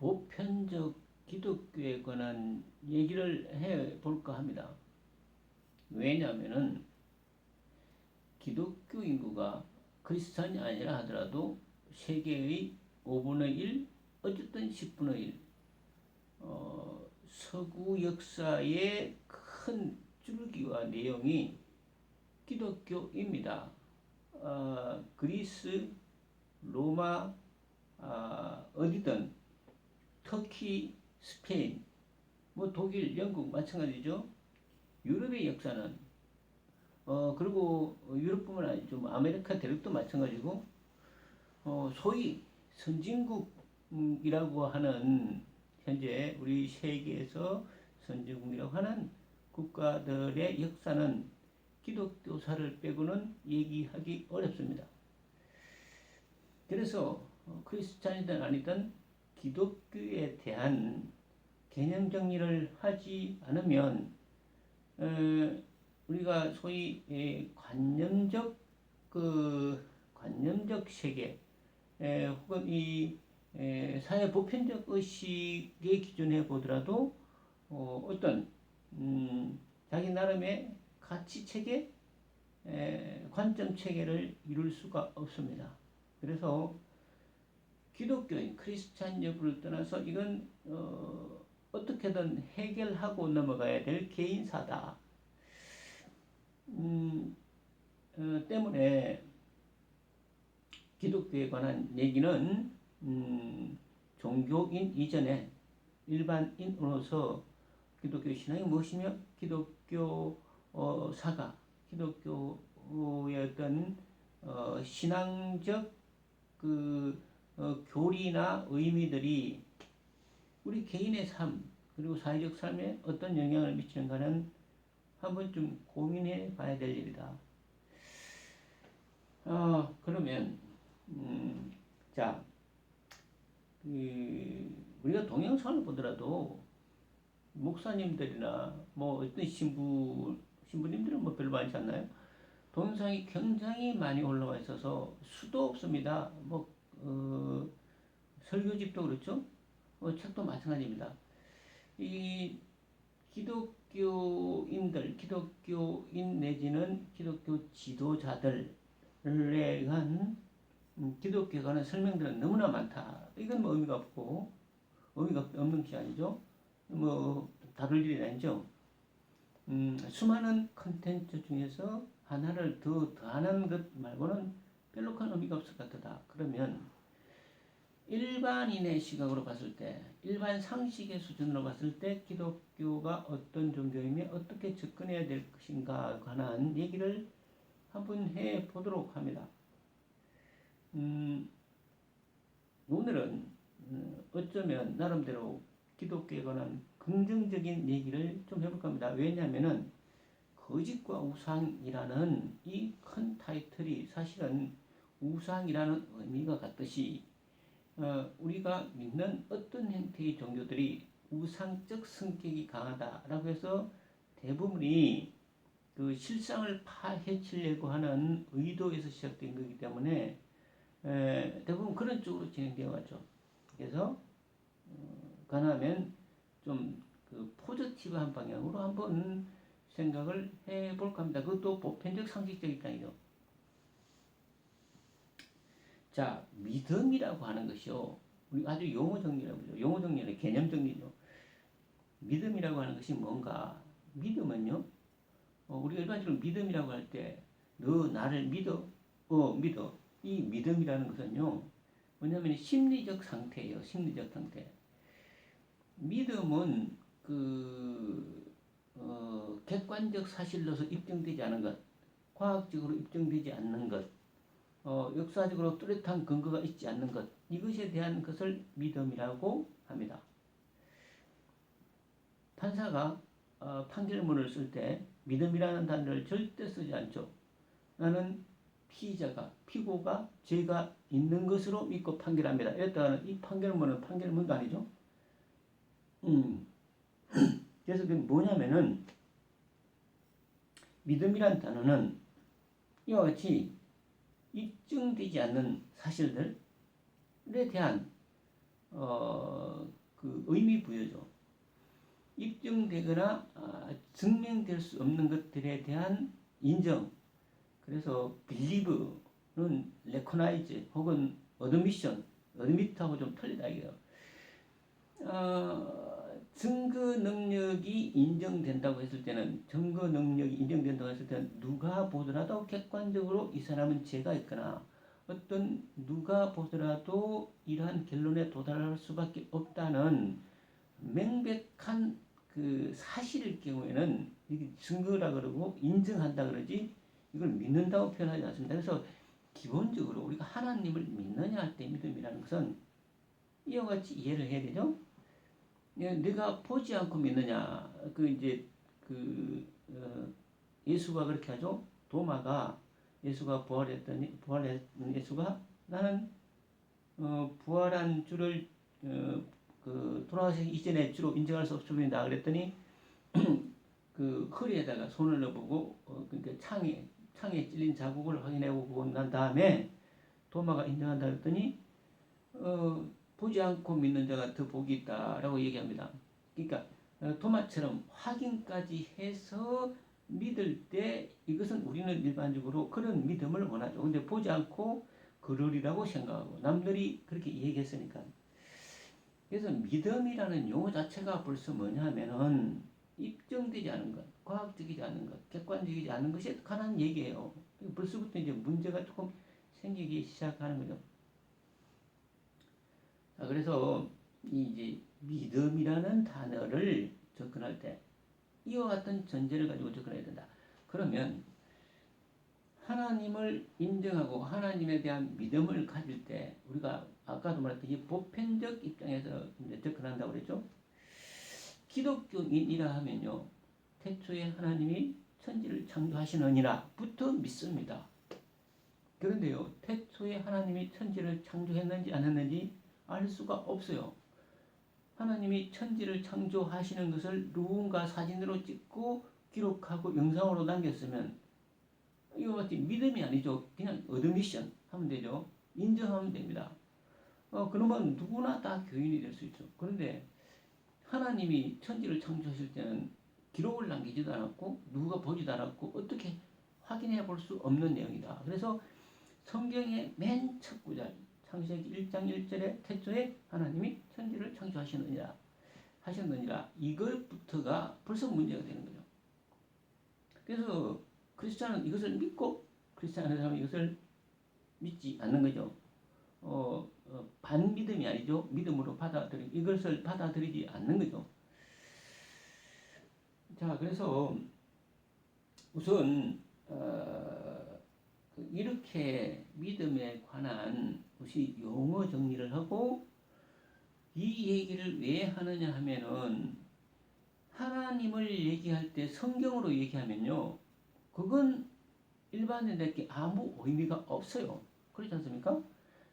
보편적 기독교에 관한 얘기를 해 볼까 합니다. 왜냐하면은 기독교 인구가 크리스찬이 아니라 하더라도 세계의 5분의 1, 어쨌든 10분의 1, 서구 역사의 큰 줄기와 내용이 기독교입니다. 그리스, 로마, 어디든 터키, 스페인, 뭐 독일, 영국 마찬가지죠. 유럽의 역사는 그리고 유럽뿐만 아니죠. 뭐 아메리카 대륙도 마찬가지고 소위 선진국이라고 하는 현재 우리 세계에서 선진국이라고 하는 국가들의 역사는 기독교사를 빼고는 얘기하기 어렵습니다. 그래서 크리스찬이든 아니든 기독교에 대한 개념 정리를 하지 않으면 우리가 소위 관념적 세계 혹은 이 사회 보편적 의식의 기준에 보더라도 어떤 자기 나름의 가치 체계, 관점 체계를 이룰 수가 없습니다. 그래서 기독교인, 크리스찬 여부를 떠나서 이건 어떻게든 해결하고 넘어가야 될 개인사다. 때문에 기독교에 관한 얘기는 종교인 이전에 일반인으로서 기독교 신앙이 무엇이며 기독교 사가, 기독교의 어떤 신앙적 교리나 의미들이 우리 개인의 삶 그리고 사회적 삶에 어떤 영향을 미치는가는 한 번쯤 고민해 봐야 될 일이다. 그러면 자, 우리가 동영상을 보더라도 목사님들이나 뭐 어떤 신부님들은 뭐 별로 많지 않나요? 동영상이 굉장히 많이 올라와 있어서 수도 없습니다. 뭐 설교집도 그렇죠. 책도 마찬가지입니다. 이 기독교인 내지는 기독교 지도자들에 의한 기독교에 관한 설명들은 너무나 많다. 이건 뭐 의미가 없는 것이 아니죠. 뭐 다룰 일이 아니죠. 수많은 컨텐츠 중에서 하나를 더하는 것 말고는 별로 큰 의미가 없을 것 같다. 그러면 일반인의 시각으로 봤을 때, 일반 상식의 수준으로 봤을 때 기독교가 어떤 종교이며 어떻게 접근해야 될 것인가에 관한 얘기를 한번 해보도록 합니다. 오늘은 어쩌면 나름대로 기독교에 관한 긍정적인 얘기를 좀 해볼까 합니다. 왜냐하면 거짓과 우상이라는 이 큰 타이틀이 사실은 우상이라는 의미가 같듯이 우리가 믿는 어떤 형태의 종교들이 우상적 성격이 강하다라고 해서 대부분이 그 실상을 파헤치려고 하는 의도에서 시작된 거기 때문에 대부분 그런 쪽으로 진행되어 왔죠. 그래서 가능하면 좀 그 포지티브한 방향으로 한번 생각을 해볼까 합니다. 그것도 보편적 상식적 입장이죠. 자, 믿음이라고 하는 것이요. 우리 아주 용어 정리라고 하죠. 용어 정리는 개념 정리죠. 믿음이라고 하는 것이 뭔가? 믿음은요, 우리가 일반적으로 믿음이라고 할 때, 너 나를 믿어? 믿어. 이 믿음이라는 것은요, 뭐냐면 심리적 상태예요. 심리적 상태. 믿음은 객관적 사실로서 입증되지 않은 것, 과학적으로 입증되지 않는 것, 역사적으로 뚜렷한 근거가 있지 않는 것, 이것에 대한 것을 믿음이라고 합니다. 판사가 판결문을 쓸 때 믿음이라는 단어를 절대 쓰지 않죠. 나는 피고가 죄가 있는 것으로 믿고 판결합니다. 이랬다가는 이 판결문도 아니죠. 그래서 그게 뭐냐면은 믿음이란 단어는 이와 같이 입증되지 않는 사실들에 대한 그 의미 부여죠. 입증되거나 증명될 수 없는 것들에 대한 인정. 그래서 believe는 recognize 혹은 admit하고 좀 틀리다 이게요. 증거 능력이 인정된다고 했을 때는 누가 보더라도 객관적으로 이 사람은 죄가 있거나 누가 보더라도 이러한 결론에 도달할 수밖에 없다는 명백한 그 사실일 경우에는 이게 증거라 그러고 인정한다 그러지 이걸 믿는다고 표현하지 않습니다. 그래서 기본적으로 우리가 하나님을 믿느냐 할 때 믿음이라는 것은 이와 같이 이해를 해야 되죠. 내가 보지 않고 믿느냐 예수가 그렇게 하죠. 도마가 예수가 부활했더니 예수가 나는 부활한 주를 돌아가시기 이전에 주로 인정할 수 없을 뿐이다 그랬더니 그 허리에다가 손을 넣어보고 그러니까 창에 찔린 자국을 확인해보고 난 다음에 도마가 인정한다 그랬더니 보지 않고 믿는 자가 더 복이 있다라고 얘기합니다. 그러니까 도마처럼 확인까지 해서 믿을 때 이것은 우리는 일반적으로 그런 믿음을 원하죠. 근데 보지 않고 그러리라고 생각하고 남들이 그렇게 얘기했으니까. 그래서 믿음이라는 용어 자체가 벌써 뭐냐면은 입증되지 않은 것, 과학적이지 않은 것, 객관적이지 않은 것에 관한 얘기예요. 벌써부터 이제 문제가 조금 생기기 시작하는 거죠. 자, 그래서 이제 믿음이라는 단어를 접근할 때 이와 같은 전제를 가지고 접근해야 된다. 그러면 하나님을 인정하고 하나님에 대한 믿음을 가질 때 우리가 아까도 말했듯이 보편적 입장에서 이제 접근한다고 그랬죠. 기독교인이라 하면요. 태초에 하나님이 천지를 창조하시느니라부터 믿습니다. 그런데요. 태초에 하나님이 천지를 창조했는지 안 했는지 알 수가 없어요. 하나님이 천지를 창조하시는 것을 누군가 사진으로 찍고 기록하고 영상으로 남겼으면 이거 같이 믿음이 아니죠. 그냥 어드미션 하면 되죠. 인정하면 됩니다. 그러면 누구나 다 교인이 될 수 있죠. 그런데 하나님이 천지를 창조하실 때는 기록을 남기지도 않았고 누가 보지도 않았고 어떻게 확인해 볼 수 없는 내용이다. 그래서 성경의 맨 첫 구절 창세기 1장 1절에 태초에 하나님이 천지를 창조하셨느니라 이것부터가 벌써 문제가 되는 거죠. 그래서 크리스찬은 이것을 믿고 크리스찬 사람은 이것을 믿지 않는 거죠. 반믿음이 아니죠. 믿음으로 이것을 받아들이지 않는 거죠. 자, 그래서 우선 이렇게 믿음에 관한 것이 용어 정리를 하고 이 얘기를 왜 하느냐 하면은 하나님을 얘기할 때 성경으로 얘기하면요. 그건 일반인들에게 아무 의미가 없어요. 그렇지 않습니까?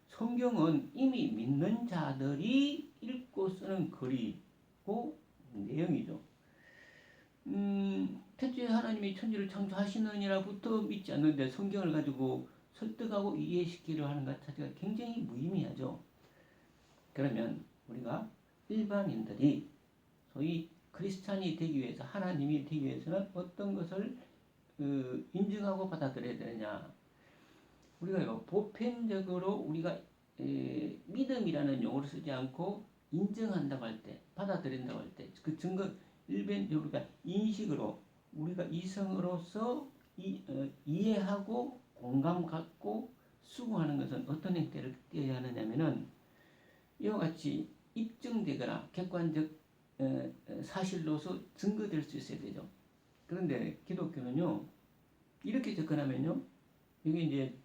성경은 이미 믿는 자들이 읽고 쓰는 글이고 내용이죠. 태초에 하나님이 천지를 창조하시느니라부터 믿지 않는데 성경을 가지고 설득하고 이해시키려 하는 것 자체가 굉장히 무의미하죠. 그러면 우리가 일반인들이 소위 크리스찬이 되기 위해서 하나님이 되기 위해서는 어떤 것을 인정하고 받아들여야 되느냐. 우리가 보편적으로 우리가 믿음이라는 용어를 쓰지 않고 인정한다고 할 때, 받아들인다고 할 때, 그 증거 일반적으로 우리가 인식으로 우리가 이성으로서 이해하고 공감 갖고 수긍하는 것은 어떤 형태를 띄어야 하느냐면은 이와 같이 입증되거나 객관적 사실로서 증거될 수 있어야 되죠. 그런데 기독교는요 이렇게 접근하면요 이게 이제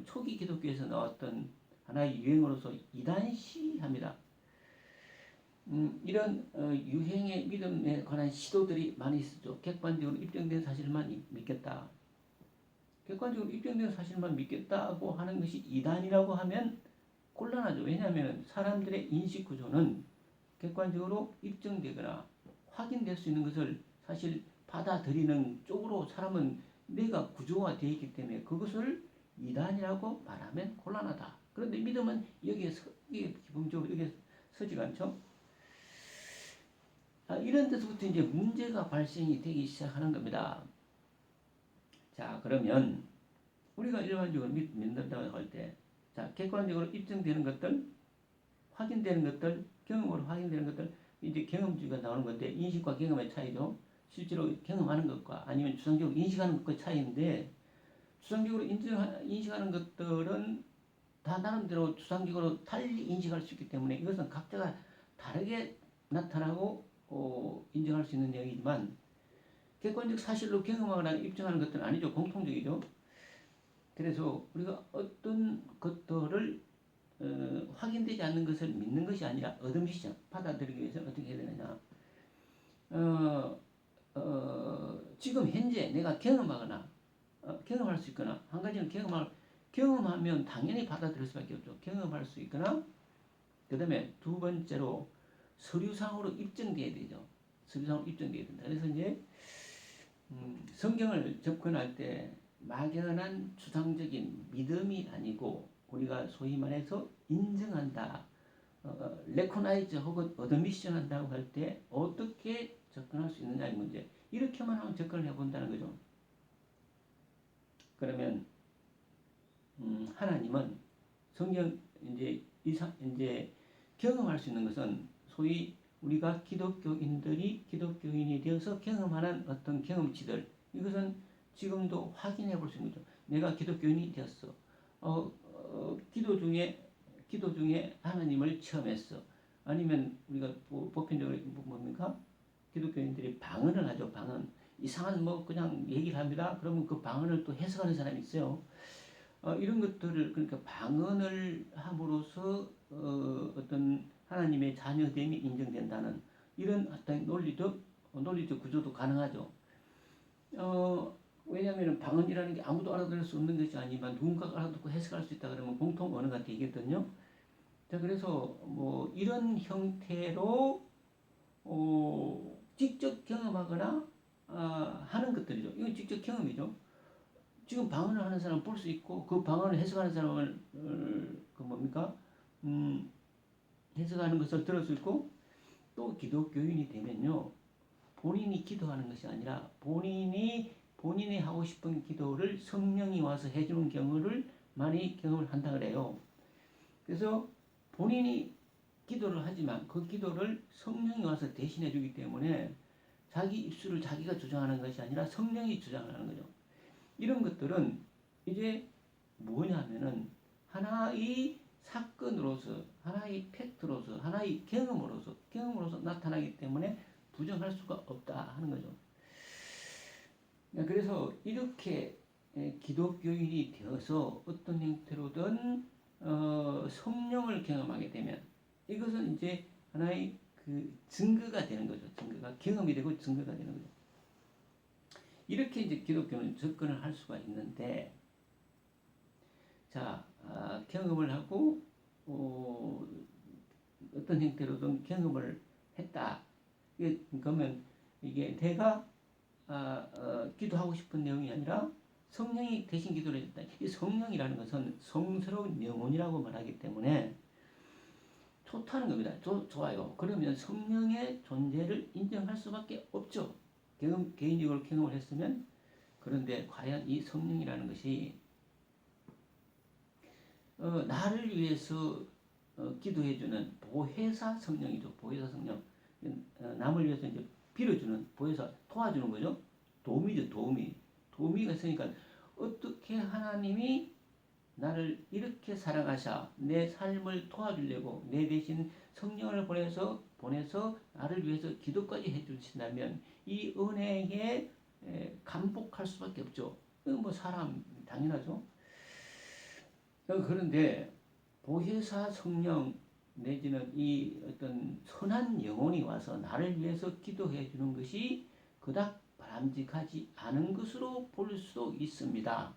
초기 기독교에서 나왔던 하나의 유행어로서 이단시합니다. 이런 유행의 믿음에 관한 시도들이 많이 있었죠. 객관적으로 입증된 사실만 믿겠다. 객관적으로 입증된 사실만 믿겠다고 하는 것이 이단이라고 하면 곤란하죠. 왜냐하면 사람들의 인식 구조는 객관적으로 입증되거나 확인될 수 있는 것을 사실 받아들이는 쪽으로 사람은 뇌가 구조화되어 있기 때문에 그것을 이단이라고 말하면 곤란하다. 그런데 믿음은 이게 기본적으로 여기에 서지가 않죠. 이런 데서부터 이제 문제가 발생이 되기 시작하는 겁니다. 자, 그러면 우리가 일반적으로 믿는다고 할 때, 자, 객관적으로 입증되는 것들, 확인되는 것들, 경험으로 확인되는 것들, 이제 경험주의가 나오는 건데, 인식과 경험의 차이죠. 실제로 경험하는 것과 아니면 추상적으로 인식하는 것과의 차이인데, 추상적으로 인식하는 것들은 다 나름대로 추상적으로 달리 인식할 수 있기 때문에 이것은 각자가 다르게 나타나고 인정할 수 있는 내용이지만, 객관적 사실로 경험하거나 입증하는 것들은 아니죠. 공통적이죠. 그래서 우리가 어떤 것들을 확인되지 않는 것을 믿는 것이 아니라 얻음시죠. 받아들이기 위해서 어떻게 해야 되느냐. 지금 현재 내가 경험하거나 경험할 수 있거나 한 가지는 경험하면 당연히 받아들일 수밖에 없죠. 경험할 수 있거나 그 다음에 두 번째로 서류상으로 입증돼야 되죠. 서류상으로 입증돼야 된다. 그래서 이제 성경을 접근할 때 막연한 추상적인 믿음이 아니고 우리가 소위 말해서 인정한다, 레코나이즈 혹은 어드미션한다고 할 때 어떻게 접근할 수 있느냐의 문제. 이렇게만 하면 접근을 해본다는 거죠. 그러면 하나님은 성경 이제 경험할 수 있는 것은 소위 우리가 기독교인이 되어서 경험하는 어떤 경험치들, 이것은 지금도 확인해 볼 수 있는 거죠. 내가 기독교인이 되었어. 기도 중에 하나님을 체험했어. 아니면 우리가 보편적으로 뭡니까? 기독교인들이 방언을 하죠. 방언. 이상한 그냥 얘기를 합니다. 그러면 그 방언을 또 해석하는 사람이 있어요. 이런 것들을, 그러니까 방언을 함으로써 어떤 하나님의 자녀됨이 인정된다는 이런 어떤 논리적 구조도 가능하죠. 왜냐하면 방언이라는 게 아무도 알아들을 수 없는 것이 아니지만 누군가가 알아듣고 해석할 수 있다 그러면 공통 언어가 되겠거든요. 자, 그래서 이런 형태로 직접 경험하거나 하는 것들이죠. 이건 직접 경험이죠. 지금 방언을 하는 사람을 볼 수 있고 그 방언을 해석하는 사람을 해석하는 것을 들을 수 있고, 또 기독교인이 되면요, 본인이 기도하는 것이 아니라 본인이 하고 싶은 기도를 성령이 와서 해주는 경우를 많이 경험을 한다 그래요. 그래서 본인이 기도를 하지만 그 기도를 성령이 와서 대신해 주기 때문에 자기 입술을 자기가 주장하는 것이 아니라 성령이 주장하는 거죠. 이런 것들은 이제 뭐냐면은 하나의 사건으로서, 하나의 팩트로서, 하나의 경험으로서 나타나기 때문에 부정할 수가 없다 하는 거죠. 그래서 이렇게 기독교인이 되어서 어떤 형태로든 성령을 경험하게 되면 이것은 이제 하나의 그 증거가 되는 거죠. 경험이 되고 증거가 되는 거죠. 이렇게 이제 기독교는 접근을 할 수가 있는데, 자, 경험을 하고 어떤 형태로든 경험을 했다. 그러면 이게 내가 기도하고 싶은 내용이 아니라 성령이 대신 기도를 했다. 이 성령이라는 것은 성스러운 영혼이라고 말하기 때문에 좋다는 겁니다. 좋아요. 그러면 성령의 존재를 인정할 수밖에 없죠. 개인적으로 경험을 했으면. 그런데 과연 이 성령이라는 것이 나를 위해서 기도해주는 보혜사 성령이죠. 보혜사 성령. 남을 위해서 이제 빌어주는 보혜사, 도와주는 거죠. 도움이죠. 도우미가 있으니까 어떻게 하나님이 나를 이렇게 사랑하사 내 삶을 도와주려고 내 대신 성령을 보내서 나를 위해서 기도까지 해주신다면 이 은혜에 감복할 수밖에 없죠. 사람 당연하죠. 그런데 보혜사 성령 내지는 이 어떤 선한 영혼이 와서 나를 위해서 기도해 주는 것이 그닥 바람직하지 않은 것으로 볼 수 있습니다.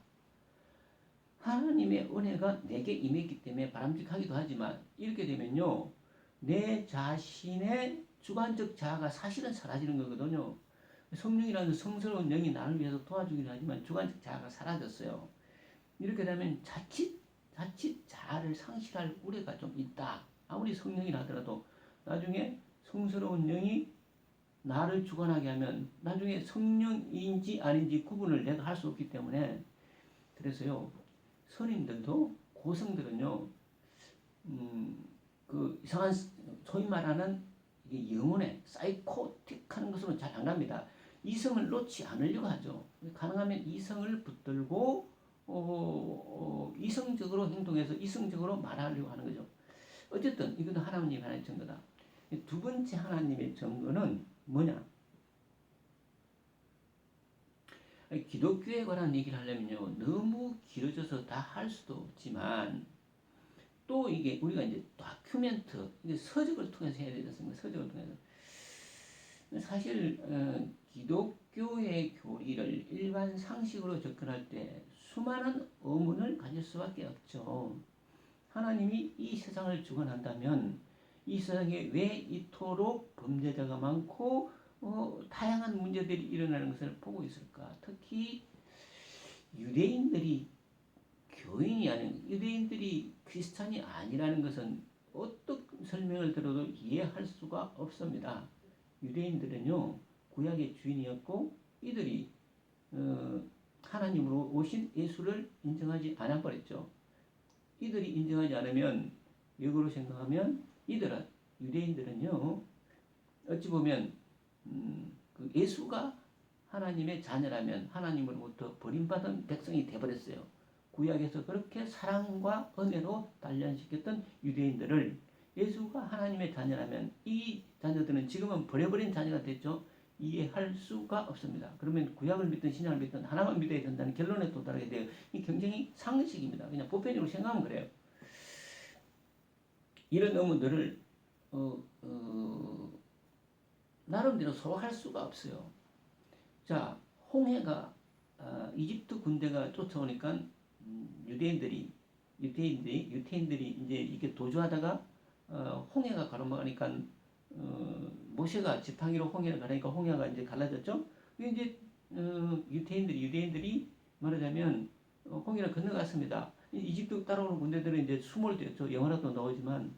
하나님의 은혜가 내게 임했기 때문에 바람직하기도 하지만 이렇게 되면요, 내 자신의 주관적 자아가 사실은 사라지는 거거든요. 성령이라는 성스러운 영이 나를 위해서 도와주기도 하지만 주관적 자아가 사라졌어요. 이렇게 되면 자칫 자칫 자아를 상실할 우려가 좀 있다. 아무리 성령이라 하더라도 나중에 성스러운 영이 나를 주관하게 하면 나중에 성령인지 아닌지 구분을 내가 할 수 없기 때문에, 그래서요 선임들도 고성들은요 그 이상한 소위 말하는 이게 영혼의 사이코틱한 것으로 잘 안 갑니다. 이성을 놓지 않으려고 하죠. 가능하면 이성을 붙들고 이성적으로 행동해서 이성적으로 말하려고 하는 거죠. 어쨌든 이것도 하나님이 하나의 증거다. 두 번째 하나님의 증거는 뭐냐? 기독교에 관한 얘기를 하려면요 너무 길어져서 다 할 수도 없지만, 또 이게 우리가 이제 다큐멘트, 이게 서적을 통해서 해야 되지 않습니까? 서적을 통해서. 사실 기독교의 교리를 일반 상식으로 접근할 때 수많은 의문을 가질 수밖에 없죠. 하나님이 이 세상을 주관한다면 이 세상에 왜 이토록 범죄자가 많고 다양한 문제들이 일어나는 것을 보고 있을까? 특히 유대인들이 교인이 아닌, 유대인들이 크리스찬이 아니라는 것은 어떤 설명을 들어도 이해할 수가 없습니다. 유대인들은요 구약의 주인이었고 이들이 하나님으로 오신 예수를 인정하지 않아 버렸죠. 이들이 인정하지 않으면, 역으로 생각하면 유대인들은요 어찌 보면 그 예수가 하나님의 자녀라면 하나님으로부터 버림받은 백성이 되어버렸어요. 구약에서 그렇게 사랑과 은혜로 단련시켰던 유대인들을 예수가 하나님의 자녀라면 이 자녀들은 지금은 버려버린 자녀가 됐죠. 이해할 수가 없습니다. 그러면 구약을 믿든 신약을 믿든 하나만 믿어야 된다는 결론에 도달하게 돼요. 이 굉장히 상식입니다. 그냥 보편적으로 생각하면 그래요. 이런 의문들을 나름대로 소화할 수가 없어요. 자, 홍해가 이집트 군대가 쫓아오니까 유태인들이 이제 이게 도주하다가 홍해가 가로막으니까 모세가 지팡이로 홍해를 가르니까 홍해가 이제 갈라졌죠. 이제 유대인들이 말하자면 홍해를 건너갔습니다. 이집트 따라오는 군대들은 이제 수몰되었죠. 영화라도 나오지만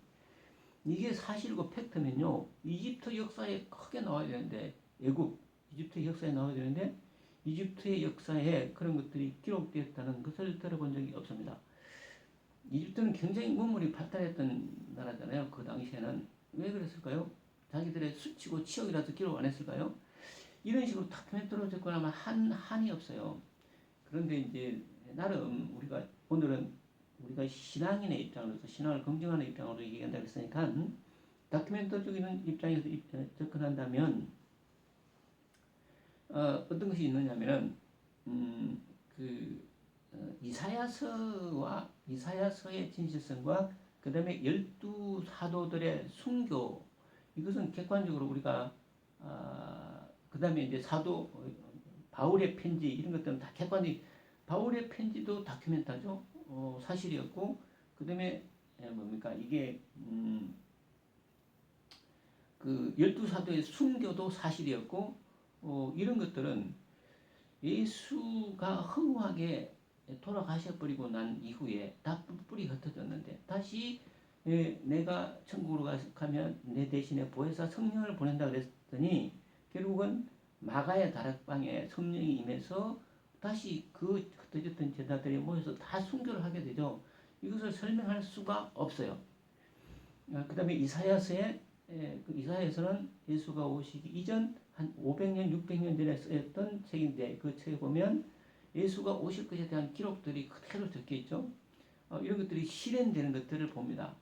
이게 사실이고 팩트면요 이집트 역사에 크게 나와야 되는데, 이집트 역사에 나와야 되는데 이집트의 역사에 그런 것들이 기록되었다는 것을 들어본 적이 없습니다. 이집트는 굉장히 문물이 발달했던 나라잖아요. 그 당시에는. 왜 그랬을까요? 자기들의 수치고 치욕이라서 기록 안 했을까요? 이런 식으로 다큐멘터리로 접근하면 한이 없어요. 그런데 이제 나름 오늘은 우리가 신앙인의 입장으로서 신앙을 검증하는 입장으로 얘기한다고 했으니까 다큐멘터리적인 입장에서 접근한다면 어떤 것이 있느냐면은 이사야서의 진실성과 그 다음에 12사도들의 순교, 이것은 객관적으로 우리가 그 다음에 이제 사도 바울의 편지, 이런 것들은 다 객관적인, 바울의 편지도 다큐멘터죠. 사실이었고, 그 다음에 뭡니까 이게 그 12사도의 순교도 사실이었고, 이런 것들은 예수가 허무하게 돌아가셔버리고 난 이후에 다 뿔이 흩어졌는데 다시 내가 천국으로 가면 내 대신에 보혜사 성령을 보낸다 그랬더니 결국은 마가의 다락방에 성령이 임해서 다시 그 흩어졌던 제자들이 모여서 다 순교를 하게 되죠. 이것을 설명할 수가 없어요. 그 다음에 이사야서는 예수가 오시기 이전 한 500년, 600년 전에 쓰였던 책인데 그 책에 보면 예수가 오실 것에 대한 기록들이 그대로 적혀 있죠. 이런 것들이 실현되는 것들을 봅니다.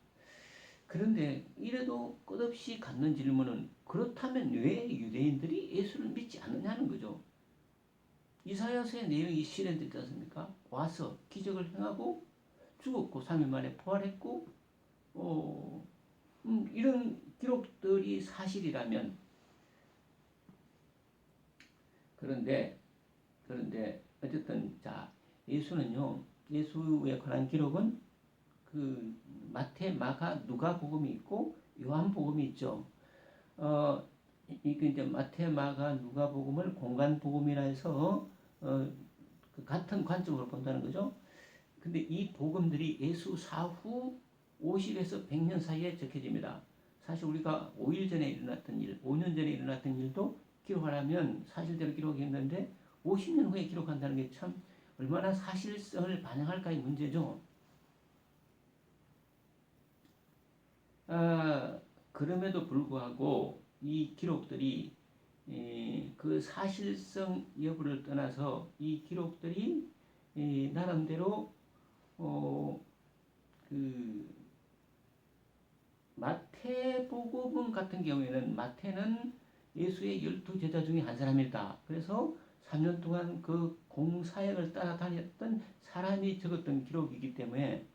그런데 이래도 끝없이 갖는 질문은, 그렇다면 왜 유대인들이 예수를 믿지 않느냐는 거죠. 이사야서의 내용이 실현되지 않습니까? 와서 기적을 행하고 죽었고 3일 만에 부활했고 이런 기록들이 사실이라면, 그런데 어쨌든 자, 예수에 관한 기록은 그 마태, 마가, 누가복음이 있고 요한복음이 있죠. 이게 이제 마태, 마가, 누가복음을 공간복음이라 해서 그 같은 관점으로 본다는 거죠. 근데 이 복음들이 예수 사후 50에서 100년 사이에 적혀집니다. 사실 우리가 5일 전에 일어났던 일, 5년 전에 일어났던 일도 기록하려면 사실대로 기록했는데 50년 후에 기록한다는 게 참 얼마나 사실성을 반영할까의 문제죠. 그럼에도 불구하고 이 기록들이 그 사실성 여부를 떠나서 이 기록들이 나름대로 그 마태복음 같은 경우에는 마태는 예수의 12제자 중에 한 사람이다. 그래서 3년 동안 그 공사역을 따라다녔던 사람이 적었던 기록이기 때문에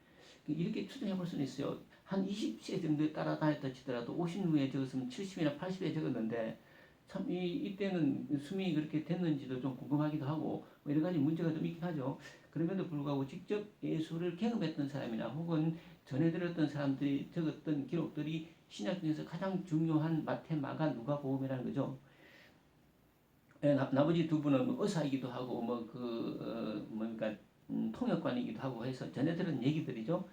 이렇게 추정해 볼 수는 있어요. 한 20세 정도에 따라다녔다 치더라도 50년에 적었으면 70이나 80에 적었는데 참 이때는 숨이 그렇게 됐는지도 좀 궁금하기도 하고 여러 가지 문제가 좀 있긴 하죠. 그럼에도 불구하고 직접 예수를 경험했던 사람이나 혹은 전해 들었던 사람들이 적었던 기록들이 신약 중에서 가장 중요한 마태, 마가, 누가복음이라는 거죠. 나머지 두 분은 의사이기도 하고 뭡니까 통역관이기도 하고 해서 전해 들은 얘기들이죠.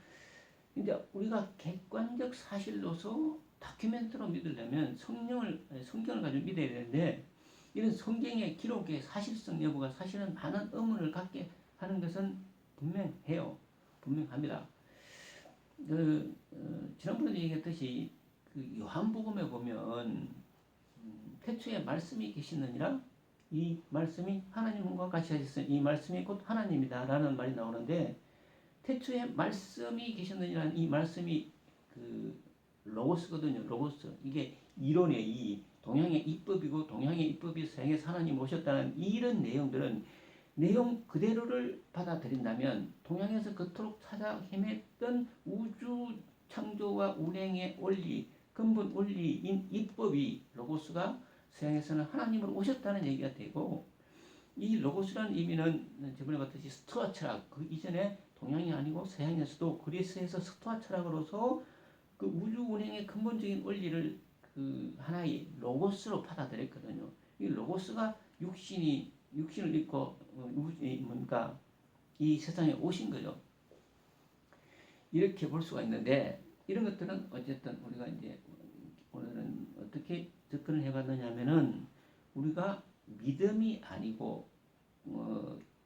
근데 우리가 객관적 사실로서 다큐멘터로 믿으려면 성경을 가지고 믿어야 되는데 이런 성경의 기록의 사실성 여부가 사실은 많은 의문을 갖게 하는 것은 분명해요. 분명합니다. 지난번에 얘기했듯이 그 요한복음에 보면 태초에 말씀이 계시느니라 이 말씀이 하나님과 같이 하셨으니 이 말씀이 곧 하나님이다 라는 말이 나오는데 태초에 말씀이 계셨느니라는 이 말씀이 그 로고스거든요. 로고스. 이게 이론의 이 동양의 입법이고 동양의 입법이 서양에서 하나님 오셨다는 이런 내용들은 내용 그대로를 받아들인다면 동양에서 그토록 찾아 헤맸던 우주 창조와 운행의 원리, 근본 원리인 입법이 로고스가 서양에서는 하나님으로 오셨다는 얘기가 되고 이 로고스라는 의미는 저번에 봤듯이 스토아 철학, 그 이전에 동양이 아니고 서양에서도 그리스에서 스토아 철학으로서 그 우주 운행의 근본적인 원리를 그 하나의 로고스로 받아들였거든요. 이 로고스가 육신을 입고 뭔가 이 세상에 오신 거죠. 이렇게 볼 수가 있는데 이런 것들은 어쨌든 우리가 이제 오늘은 어떻게 접근을 해봤느냐면은 우리가 믿음이 아니고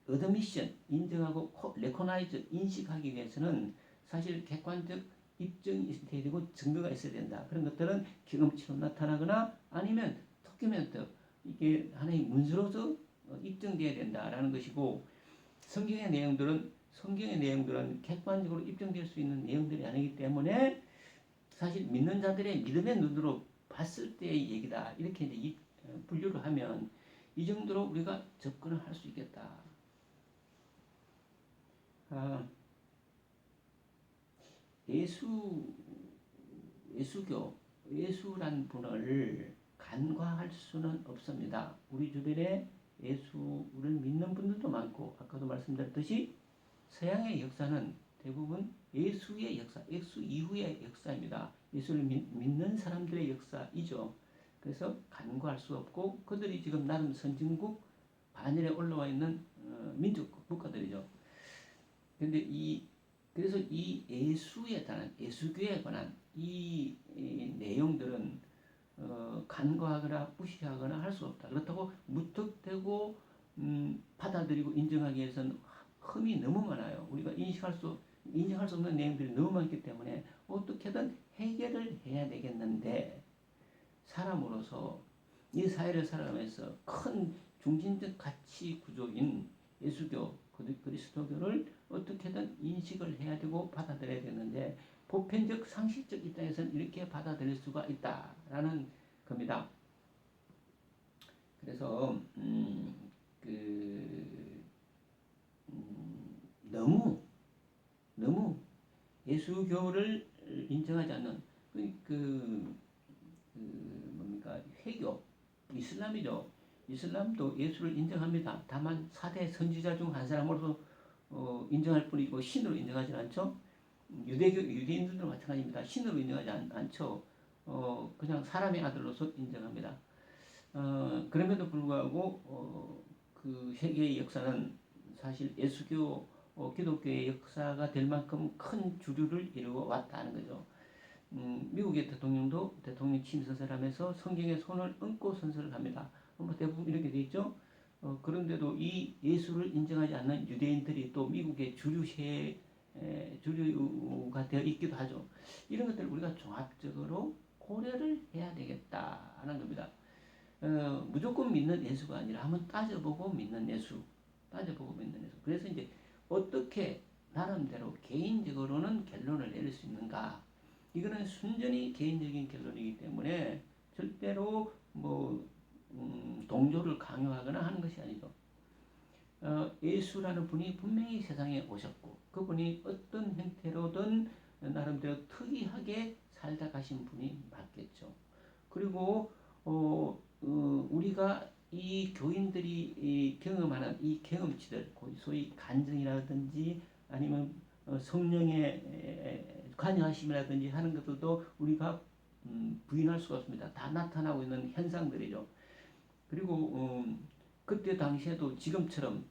어드미션 인정하고 레코나이즈 인식하기 위해서는 사실 객관적 입증이 있어야 되고 증거가 있어야 된다. 그런 것들은 경험치로 나타나거나 아니면 도큐멘트 이게 하나의 문서로서 입증돼야 된다라는 것이고 성경의 내용들은 객관적으로 입증될 수 있는 내용들이 아니기 때문에 사실 믿는 자들의 믿음의 눈으로 봤을 때의 얘기다. 이렇게 이제 분류를 하면 이 정도로 우리가 접근을 할 수 있겠다. 예수란 분을 간과할 수는 없습니다. 우리 주변에 예수를 믿는 분들도 많고 아까도 말씀드렸듯이 서양의 역사는 대부분 예수의 역사, 예수 이후의 역사입니다. 예수를 믿는 사람들의 역사이죠. 그래서 간과할 수 없고 그들이 지금 나름 선진국 반열에 올라와 있는 민족 국가들이죠. 그런데 그래서 이 예수에 관한 예수교에 관한 이 내용들은 간과하거나 무시하거나 할 수 없다. 그렇다고 무턱대고 받아들이고 인정하기 위해서는 흠이 너무 많아요. 우리가 인정할 수 없는 내용들이 너무 많기 때문에 어떻게든 해결을 해야 되겠는데 사람으로서 이 사회를 살아가면서 큰 중심적 가치 구조인 예수교, 그리스도교를 어떻게든 인식을 해야 되고 받아들여야 되는데 보편적 상식적 입장에서는 이렇게 받아들일 수가 있다라는 겁니다. 그래서 너무 예수교를 인정하지 않는 뭡니까 회교 이슬람이죠. 이슬람도 예수를 인정합니다. 다만 4대 선지자 중 한 사람으로서 인정할 뿐이고 신으로 인정하지 않죠. 유대인들도 마찬가지입니다. 신으로 인정하지 않죠. 그냥 사람의 아들로서 인정합니다. 그럼에도 불구하고 그 세계의 역사는 사실 예수교 기독교의 역사가 될 만큼 큰 주류를 이루어 왔다는 거죠. 미국의 대통령도 대통령 취임 선서하면서 성경에 손을 얹고 선서를 합니다. 뭐 대부분 이렇게 돼 있죠. 그런데도 이 예수를 인정하지 않는 유대인들이 또 미국의 주류가 되어 있기도 하죠. 이런 것들을 우리가 종합적으로 고려를 해야 되겠다는 겁니다. 무조건 믿는 예수가 아니라 한번 따져보고 믿는 예수. 그래서 이제 어떻게 나름대로 개인적으로는 결론을 내릴 수 있는가? 이거는 순전히 개인적인 결론이기 때문에 절대로 동조를 강요하거나 하는 것이 아니죠. 예수라는 분이 분명히 세상에 오셨고 그분이 어떤 형태로든 나름대로 특이하게 살다 가신 분이 맞겠죠. 그리고 우리가 이 교인들이 경험하는 이 경험치들, 소위 간증이라든지 아니면 성령의 관여하심이라든지 하는 것들도 우리가 부인할 수가 없습니다. 다 나타나고 있는 현상들이죠. 그리고 그때 당시에도 지금처럼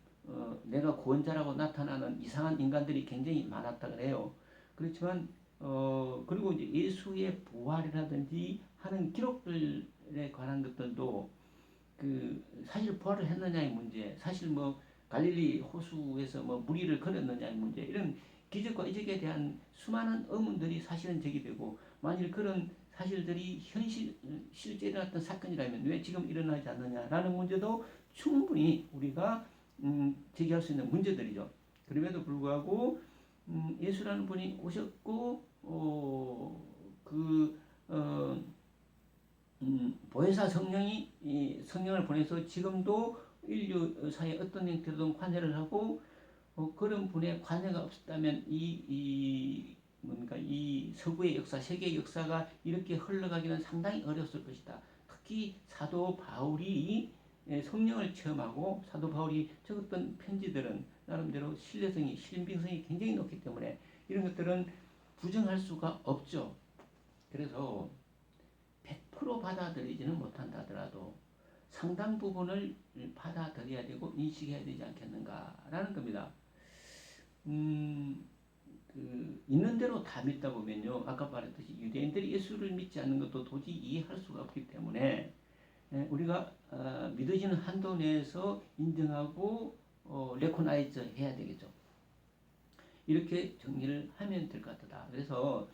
내가 구원자라고 나타나는 이상한 인간들이 굉장히 많았다 그래요. 그렇지만 그리고 이제 예수의 부활이라든지 하는 기록들에 관한 것들도 사실 부활을 했느냐의 문제, 사실 갈릴리 호수에서 무리를 걸었느냐의 문제, 이런 기적과 이적에 대한 수많은 의문들이 사실은 제기되고, 만일 그런 사실들이 실제 일어났던 사건이라면 왜 지금 일어나지 않느냐라는 문제도 충분히 우리가 제기할 수 있는 문제들이죠. 그럼에도 불구하고 예수라는 분이 오셨고 보혜사 성령이 성령을 보내서 지금도 인류 사이에 어떤 형태로든 관여를 하고 그런 분의 관여가 없었다면 이 서구의 역사, 세계의 역사가 이렇게 흘러가기는 상당히 어려웠을 것이다. 특히 사도 바울이 성령을 체험하고 사도 바울이 적었던 편지들은 나름대로 신빙성이 굉장히 높기 때문에 이런 것들은 부정할 수가 없죠. 그래서 100% 받아들이지는 못한다 하더라도 상당 부분을 받아들여야 되고 인식해야 되지 않겠는가라는 겁니다. 있는 대로 다 믿다 보면요, 아까 말했듯이 유대인들이 예수를 믿지 않는 것도 도저히 이해할 수가 없기 때문에 우리가 믿어지는 한도 내에서 인정하고 레코나이즈 해야 되겠죠. 이렇게 정리를 하면 될 것 같다. 그래서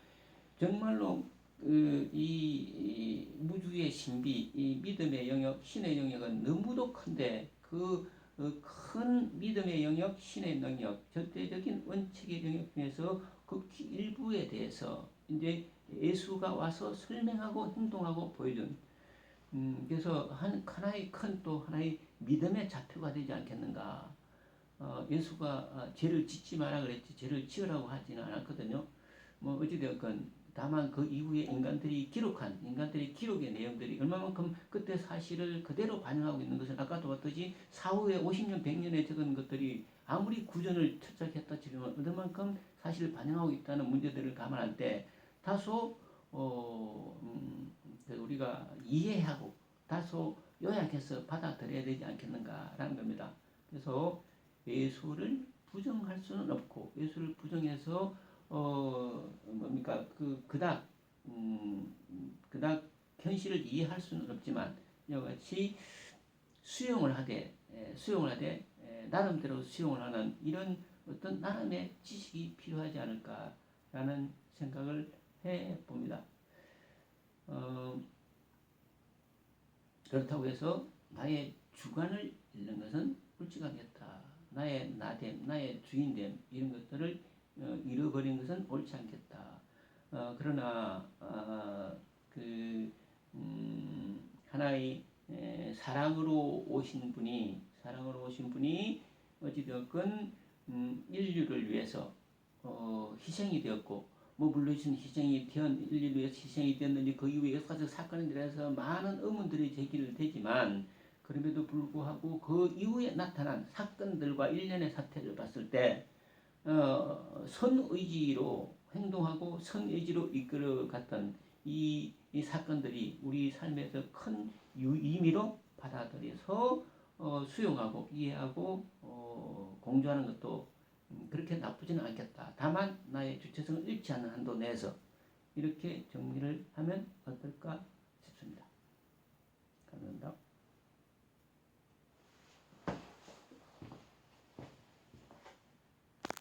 정말로 이 무주의 신비, 이 믿음의 영역, 신의 영역은 너무도 큰데 큰 믿음의 영역, 신의 영역, 절대적인 원칙의 영역 중에서 극히 일부에 대해서 이제 예수가 와서 설명하고 행동하고 보여준 그래서 하나의 큰 또 하나의 믿음의 좌표가 되지 않겠는가. 예수가 죄를 짓지 마라 그랬지 죄를 지으라고 하지는 않았거든요. 어찌되었건 다만 그 이후에 인간들이 기록의 내용들이 얼마만큼 그때 사실을 그대로 반영하고 있는 것은 아까도 봤듯이 사후에 50년, 100년에 적은 것들이 아무리 구전을 철저했다 치면 얼마만큼 사실을 반영하고 있다는 문제들을 감안할 때 다소 우리가 이해하고 다소 요약해서 받아들여야 되지 않겠는가라는 겁니다. 그래서 예수를 부정할 수는 없고 예수를 부정해서 그닥 현실을 이해할 수는 없지만 이와 같이 수용을 하되 나름대로 수용을 하는 이런 어떤 나름의 지식이 필요하지 않을까라는 생각을 해봅니다. 그렇다고 해서 나의 주관을 잃는 것은 굵직하겠다. 나의 나됨, 나의 주인됨 이런 것들을 잃어버린 것은 옳지 않겠다. 그러나 하나의 사랑으로 오신 분이 어찌되었건 인류를 위해서 희생이 되었고 물론 인류를 위해서 희생이 되었는지 그 이후에 역사적 사건에 대해서 많은 의문들이 제기를 되지만 그럼에도 불구하고 그 이후에 나타난 사건들과 일련의 사태를 봤을 때 선의지로 행동하고 선의지로 이끌어갔던 이 사건들이 우리 삶에서 큰 의미로 받아들여서 수용하고 이해하고 공조하는 것도 그렇게 나쁘지는 않겠다. 다만 나의 주체성을 잃지 않는 한도 내에서 이렇게 정리를 하면 어떨까 싶습니다. 감사합니다.